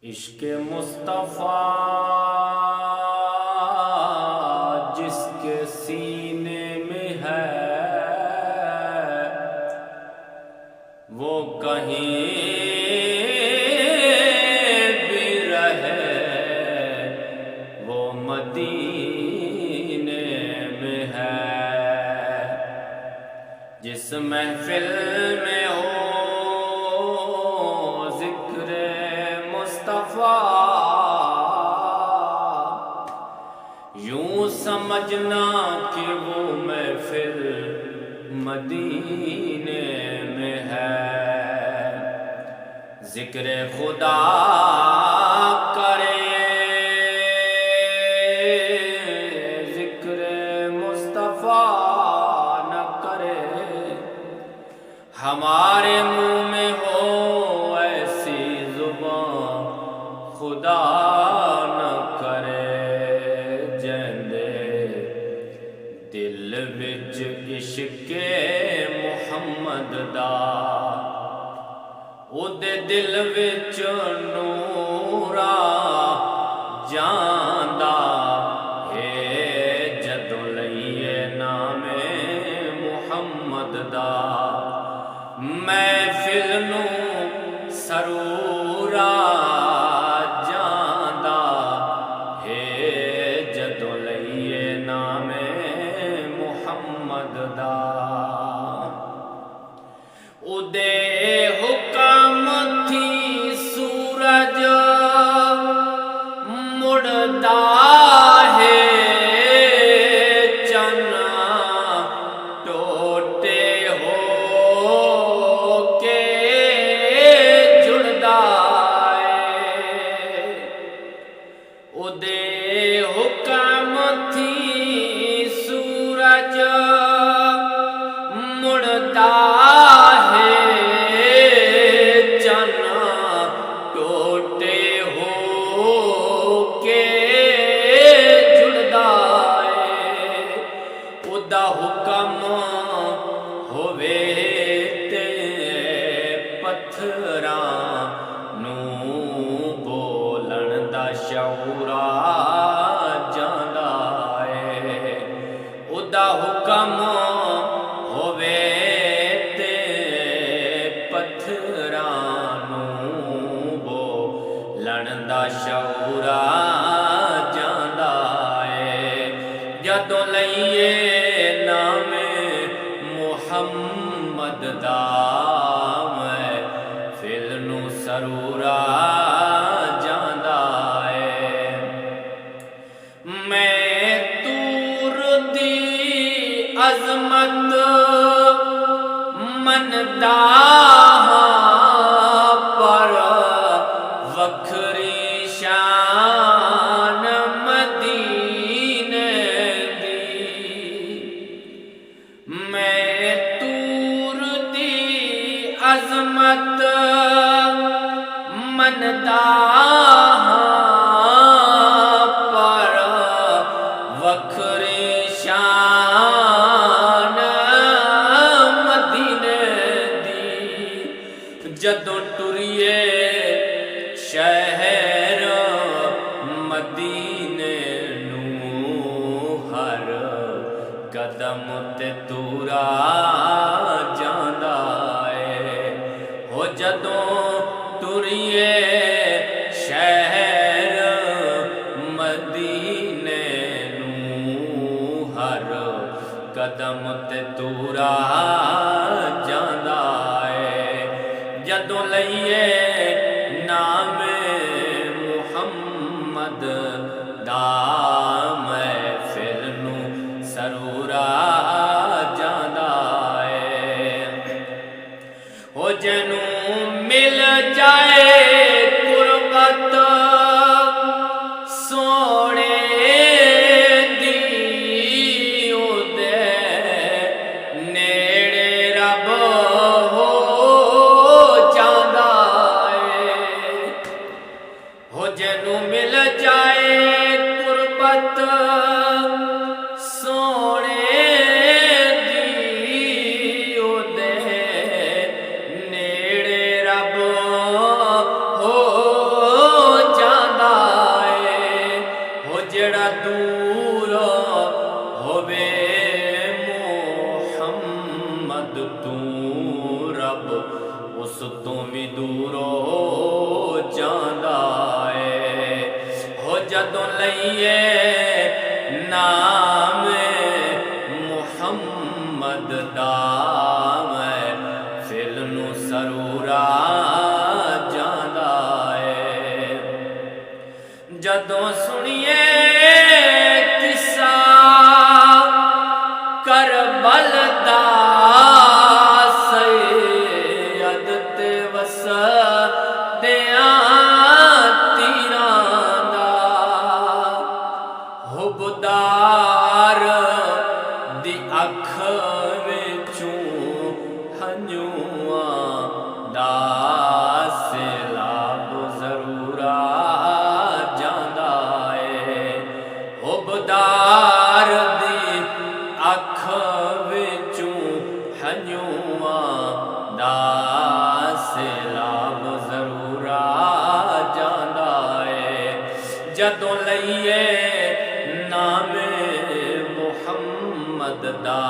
इश्क मुस्तफ़ा जिसके सीने में है वो कहीं भी रहे, वो मदीने में है। जिस महफिल में हो ज़िक्र मुस्तफ़ा, यूं समझना कि वो महफिल मदीने में है। ज़िक्र खुदा करे, ज़िक्र मुस्तफ़ा न करे, हमारे मुँह में हो ऐसी ज़ुबान खुदा न करे। जंदे दिल विच इश्क़े मुहम्मद दा, उदे दिल विच नूरा जांदा है। जदों लईए नामे मुहम्मद दा, महफिल नूं सरूरा जांदा है। जदों लईए नामे मुहम्मद दा, उदे हुक्म थी सूरज मुड़दा है। चन्ना टोटे हो के जुड़दा है। उदे हुक्म थी सूरज मुड़दा है। चन्ना टोटे हो के जुड़दा है। उदा हुक्म होवे ते पत्थरां नूं बोलण दा शऊर आ जांदा है। उदा हुक्म होवे ते पत्थरां नूं बोलण दा शऊर आ जांदा है। जदों लईए नामे मुहम्मद दा, महफिल नूं सरूर आ जांदा है। मैं तूर दी अज़मत मनदा हां, पर वखरी शान मदीने दी। मैं तूर दी अज़मत मनदा हां, पर वखरी शान मदीने दी। जदों टुरिए शहर मदीने नूं, हर कदम ते तूरा जांदा है। हो जदों टुरिए शहर मदीने नूं, हर कदम ते तूरा जांदा है। जदों लईए नामे मुहम्मद दा, महफिल नूं सरूर आ जांदा है। हो जनूं मिल जाए कुर्बत सोने दी, उदे नेड़े रब हो जांदा है। हो जनूं मिल जाए कुर्बत सोने दी, उदे नेड़े रब हो जदों लईए नाम मुहम्मद दा फिल नूं सरूरा जांदा है। जदों सुनिए किस्सा करबल दा सैयद ते वसदियां तीरां दा हुबदार दी अख विचों हंझूआं दा सैलाब जरूर आ जांदा है। हुबदार दी अख विचों हंझूआं दा सैलाब जरूर आ जांदा है। जदों लईए नाम मुहम्मद दा